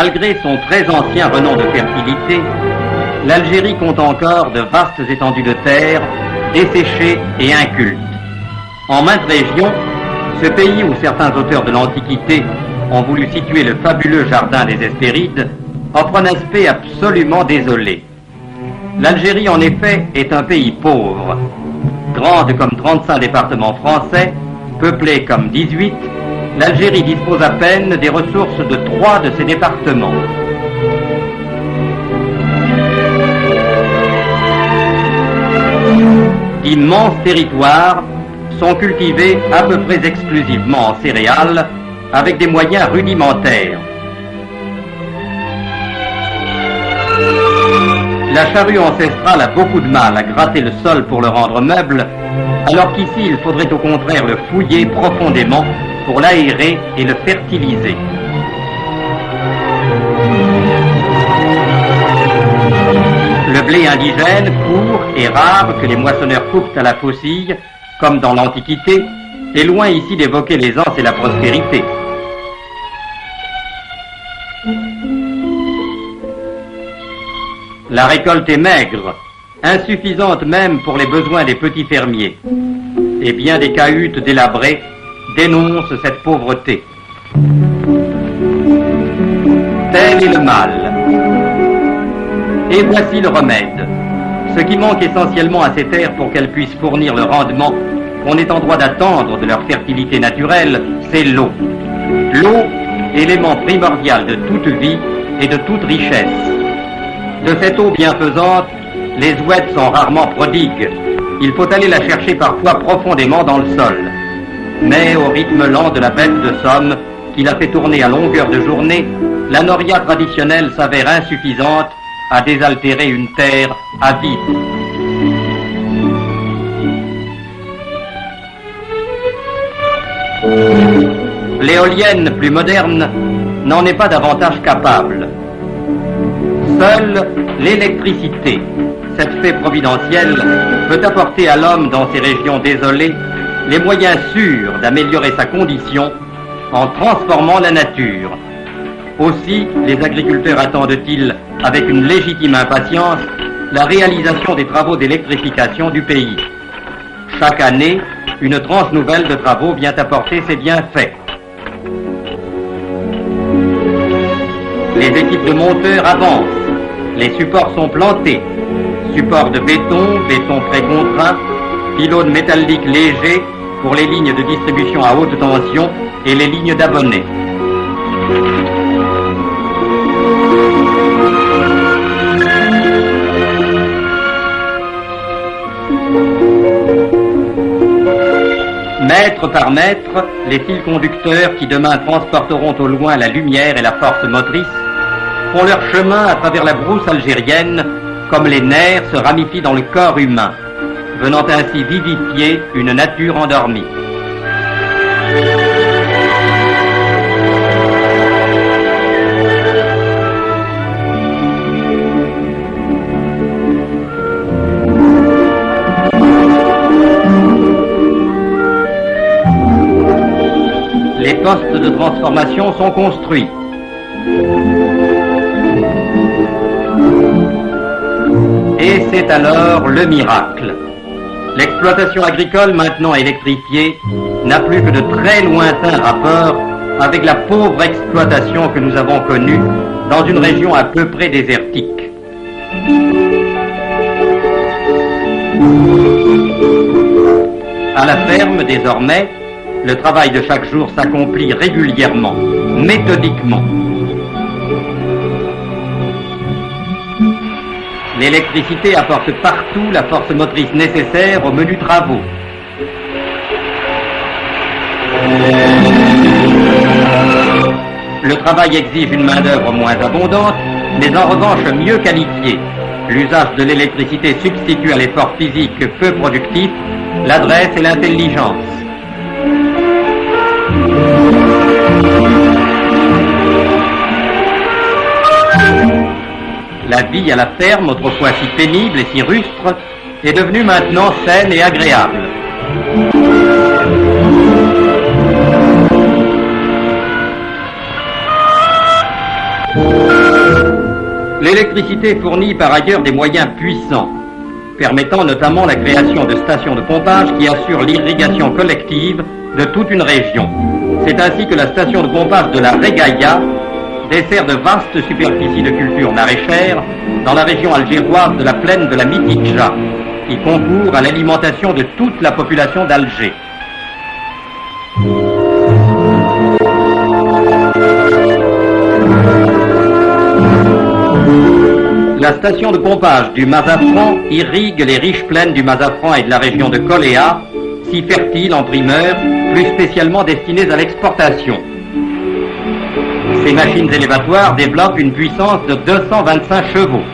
Malgré son très ancien renom de fertilité, l'Algérie compte encore de vastes étendues de terre, desséchées et incultes. En maintes régions, ce pays où certains auteurs de l'Antiquité ont voulu situer le fabuleux jardin des Hespérides offre un aspect absolument désolé. L'Algérie, en effet, est un pays pauvre. Grande comme 35 départements français, peuplée comme 18, l'Algérie dispose à peine des ressources de 3 de ses départements. D'immenses territoires sont cultivés à peu près exclusivement en céréales, avec des moyens rudimentaires. La charrue ancestrale a beaucoup de mal à gratter le sol pour le rendre meuble, alors qu'ici il faudrait au contraire le fouiller profondément pour l'aérer et le fertiliser. Le blé indigène, court et rare, que les moissonneurs coupent à la faucille, comme dans l'Antiquité, est loin ici d'évoquer l'aisance et la prospérité. La récolte est maigre, insuffisante même pour les besoins des petits fermiers, et bien des cahutes délabrées dénoncent cette pauvreté. Tel est le mal. Et voici le remède. Ce qui manque essentiellement à ces terres pour qu'elles puissent fournir le rendement qu'on est en droit d'attendre de leur fertilité naturelle, c'est l'eau. L'eau, élément primordial de toute vie et de toute richesse. De cette eau bienfaisante, les ouèdes sont rarement prodigues. Il faut aller la chercher parfois profondément dans le sol. Mais au rythme lent de la bête de Somme, qui la fait tourner à longueur de journée, la noria traditionnelle s'avère insuffisante à désaltérer une terre avide. L'éolienne plus moderne n'en est pas davantage capable. Seule l'électricité, cette fée providentielle, peut apporter à l'homme dans ces régions désolées les moyens sûrs d'améliorer sa condition en transformant la nature. Aussi, les agriculteurs attendent-ils, avec une légitime impatience, la réalisation des travaux d'électrification du pays. Chaque année, une tranche nouvelle de travaux vient apporter ses bienfaits. Les équipes de monteurs avancent. Les supports sont plantés. Supports de béton, béton précontraint, pylônes métalliques légers pour les lignes de distribution à haute tension et les lignes d'abonnés. Mètre par mètre, les fils conducteurs qui demain transporteront au loin la lumière et la force motrice font leur chemin à travers la brousse algérienne comme les nerfs se ramifient dans le corps humain, venant ainsi vivifier une nature endormie. Les postes de transformation sont construits. Et c'est alors le miracle. L'exploitation agricole, maintenant électrifiée, n'a plus que de très lointains rapports avec la pauvre exploitation que nous avons connue dans une région à peu près désertique. À la ferme, désormais, le travail de chaque jour s'accomplit régulièrement, méthodiquement. L'électricité apporte partout la force motrice nécessaire aux menus travaux. Le travail exige une main-d'œuvre moins abondante, mais en revanche mieux qualifiée. L'usage de l'électricité substitue à l'effort physique peu productif l'adresse et l'intelligence. La vie à la ferme, autrefois si pénible et si rustre, est devenue maintenant saine et agréable. L'électricité fournit par ailleurs des moyens puissants, permettant notamment la création de stations de pompage qui assurent l'irrigation collective de toute une région. C'est ainsi que la station de pompage de la Régaïa dessert de vastes superficies de culture maraîchère dans la région algéroise de la plaine de la Mitidja, qui concourt à l'alimentation de toute la population d'Alger. La station de pompage du Mazafran irrigue les riches plaines du Mazafran et de la région de Koléa, si fertiles en primeur, plus spécialement destinées à l'exportation. Ces machines élévatoires développent une puissance de 225 chevaux.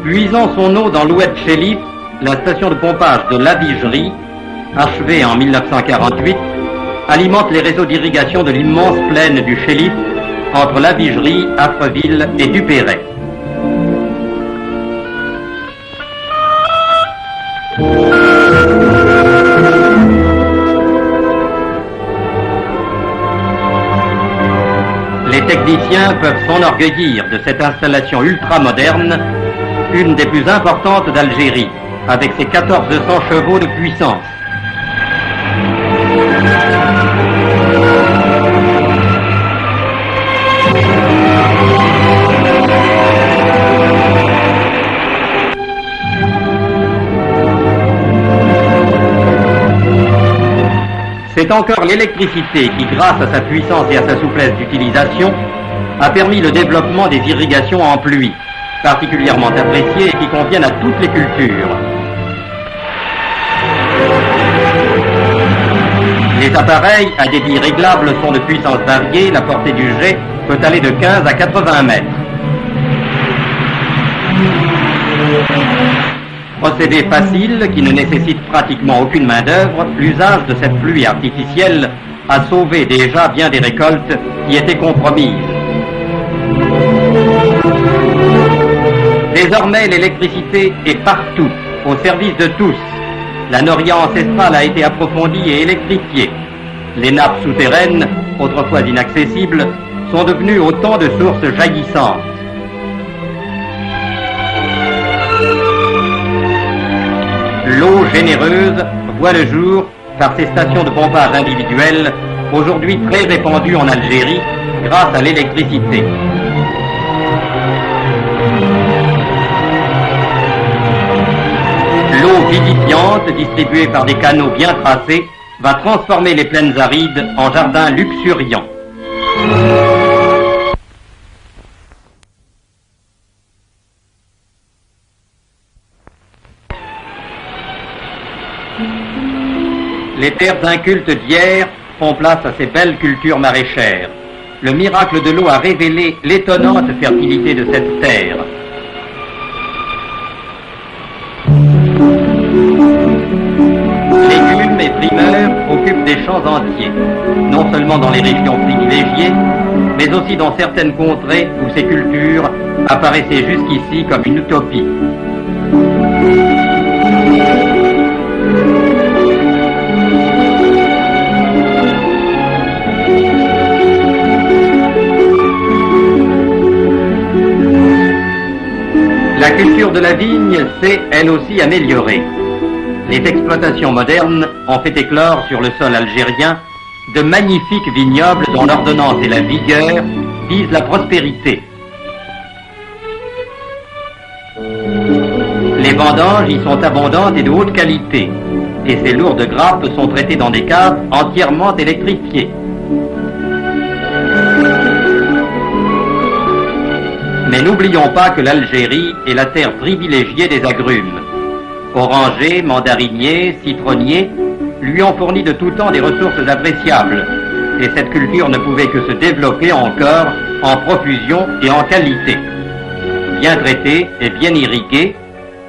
Puisant son eau dans l'Oued Chelif, la station de pompage de l'Avigerie, achevée en 1948, alimente les réseaux d'irrigation de l'immense plaine du Chelif entre l'Avigerie, Affreville et Dupéret. Les techniciens peuvent s'enorgueillir de cette installation ultramoderne, une des plus importantes d'Algérie, avec ses 1400 chevaux de puissance. C'est encore l'électricité qui, grâce à sa puissance et à sa souplesse d'utilisation, a permis le développement des irrigations en pluie, particulièrement appréciées et qui conviennent à toutes les cultures. Les appareils à débit réglable sont de puissance variée, la portée du jet peut aller de 15 à 80 mètres. Procédé facile qui ne nécessite pratiquement aucune main-d'œuvre, l'usage de cette pluie artificielle a sauvé déjà bien des récoltes qui étaient compromises. Désormais, l'électricité est partout, au service de tous. La noria ancestrale a été approfondie et électrifiée. Les nappes souterraines, autrefois inaccessibles, sont devenues autant de sources jaillissantes. L'eau généreuse voit le jour par ces stations de pompage individuelles, aujourd'hui très répandues en Algérie grâce à l'électricité. L'eau vivifiante, distribuée par des canaux bien tracés, va transformer les plaines arides en jardins luxuriants. Les terres incultes d'hier font place à ces belles cultures maraîchères. Le miracle de l'eau a révélé l'étonnante fertilité de cette terre. Légumes et primeurs occupent des champs entiers, non seulement dans les régions privilégiées, mais aussi dans certaines contrées où ces cultures apparaissaient jusqu'ici comme une utopie. La culture de la vigne s'est, elle aussi, améliorée. Les exploitations modernes ont fait éclore sur le sol algérien de magnifiques vignobles dont l'ordonnance et la vigueur visent la prospérité. Les vendanges y sont abondantes et de haute qualité, et ces lourdes grappes sont traitées dans des caves entièrement électrifiées. Mais n'oublions pas que l'Algérie est la terre privilégiée des agrumes. Orangers, mandariniers, citronniers lui ont fourni de tout temps des ressources appréciables, et cette culture ne pouvait que se développer encore en profusion et en qualité. Bien traités et bien irrigués,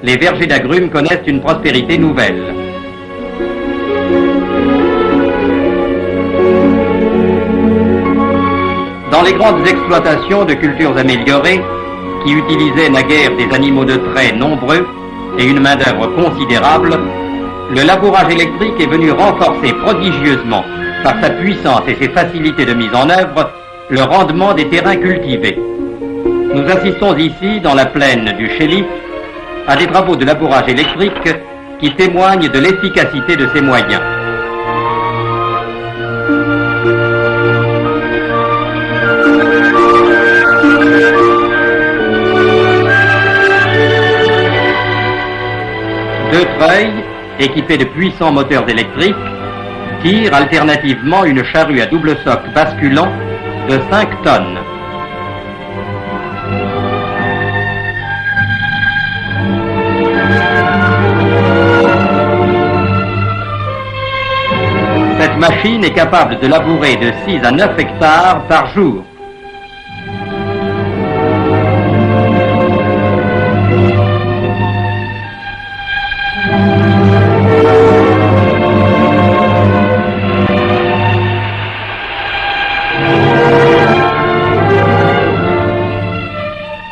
les vergers d'agrumes connaissent une prospérité nouvelle. Dans les grandes exploitations de cultures améliorées, qui utilisaient naguère des animaux de trait nombreux et une main-d'œuvre considérable, le labourage électrique est venu renforcer prodigieusement, par sa puissance et ses facilités de mise en œuvre, le rendement des terrains cultivés. Nous assistons ici, dans la plaine du Chéliff, à des travaux de labourage électrique qui témoignent de l'efficacité de ces moyens. Deux treuils, équipés de puissants moteurs électriques, tirent alternativement une charrue à double socle basculant de 5 tonnes. Cette machine est capable de labourer de 6 à 9 hectares par jour.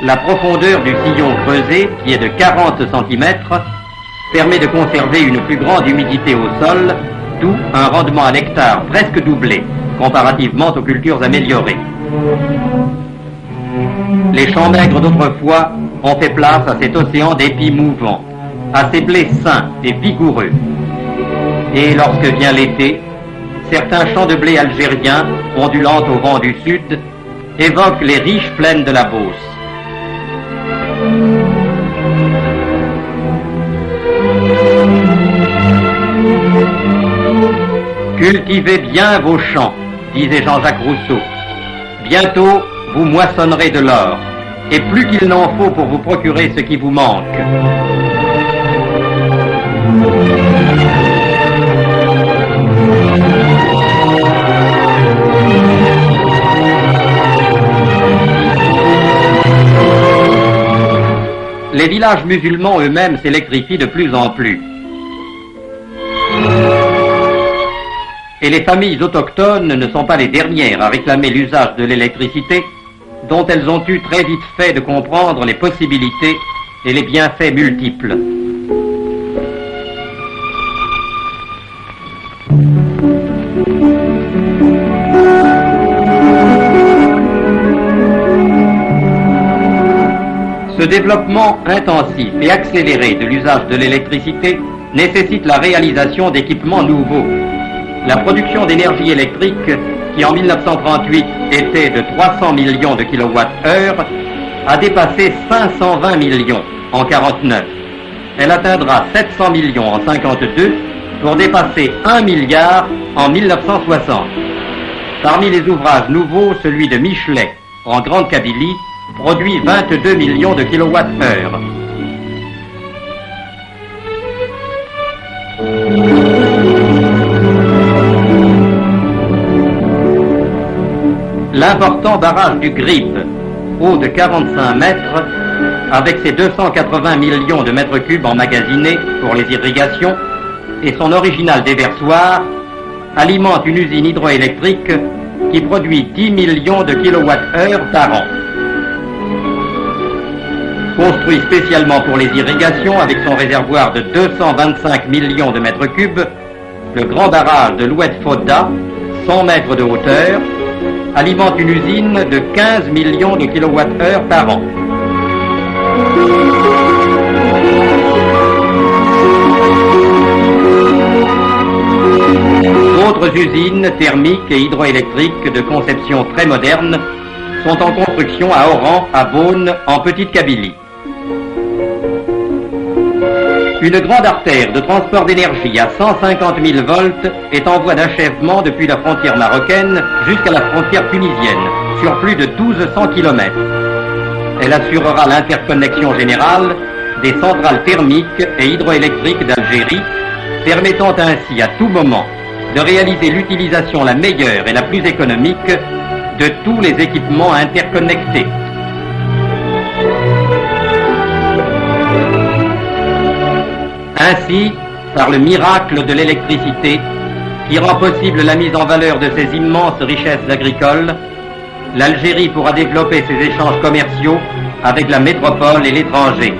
La profondeur du sillon creusé, qui est de 40 cm, permet de conserver une plus grande humidité au sol, d'où un rendement à l'hectare presque doublé, comparativement aux cultures améliorées. Les champs maigres d'autrefois ont fait place à cet océan d'épis mouvants, à ces blés sains et vigoureux. Et lorsque vient l'été, certains champs de blé algériens, ondulant au vent du sud, évoquent les riches plaines de la Beauce. Cultivez bien vos champs, disait Jean-Jacques Rousseau. Bientôt, vous moissonnerez de l'or, et plus qu'il n'en faut pour vous procurer ce qui vous manque. Les villages musulmans eux-mêmes s'électrifient de plus en plus. Et les familles autochtones ne sont pas les dernières à réclamer l'usage de l'électricité, dont elles ont eu très vite fait de comprendre les possibilités et les bienfaits multiples. Ce développement intensif et accéléré de l'usage de l'électricité nécessite la réalisation d'équipements nouveaux. La production d'énergie électrique, qui en 1938 était de 300 millions de kWh, a dépassé 520 millions en 49. Elle atteindra 700 millions en 52 pour dépasser 1 milliard en 1960. Parmi les ouvrages nouveaux, celui de Michelet, en Grande-Kabylie, produit 22 millions de kWh. L'important barrage du Grip, haut de 45 mètres, avec ses 280 millions de mètres cubes emmagasinés pour les irrigations et son original déversoir, alimente une usine hydroélectrique qui produit 10 millions de kWh par an. Construit spécialement pour les irrigations avec son réservoir de 225 millions de mètres cubes, le grand barrage de l'Oued-Fodda, 100 mètres de hauteur, alimente une usine de 15 millions de kWh par an. D'autres usines thermiques et hydroélectriques de conception très moderne sont en construction à Oran, à Beaune, en Petite-Kabylie. Une grande artère de transport d'énergie à 150 000 volts est en voie d'achèvement depuis la frontière marocaine jusqu'à la frontière tunisienne, sur plus de 1200 km. Elle assurera l'interconnexion générale des centrales thermiques et hydroélectriques d'Algérie, permettant ainsi à tout moment de réaliser l'utilisation la meilleure et la plus économique de tous les équipements interconnectés. Ainsi, par le miracle de l'électricité, qui rend possible la mise en valeur de ces immenses richesses agricoles, l'Algérie pourra développer ses échanges commerciaux avec la métropole et l'étranger.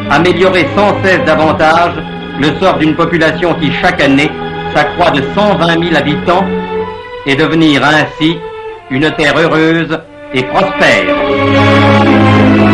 Améliorer sans cesse davantage le sort d'une population qui chaque année s'accroît de 120 000 habitants et devenir ainsi une terre heureuse et prospère.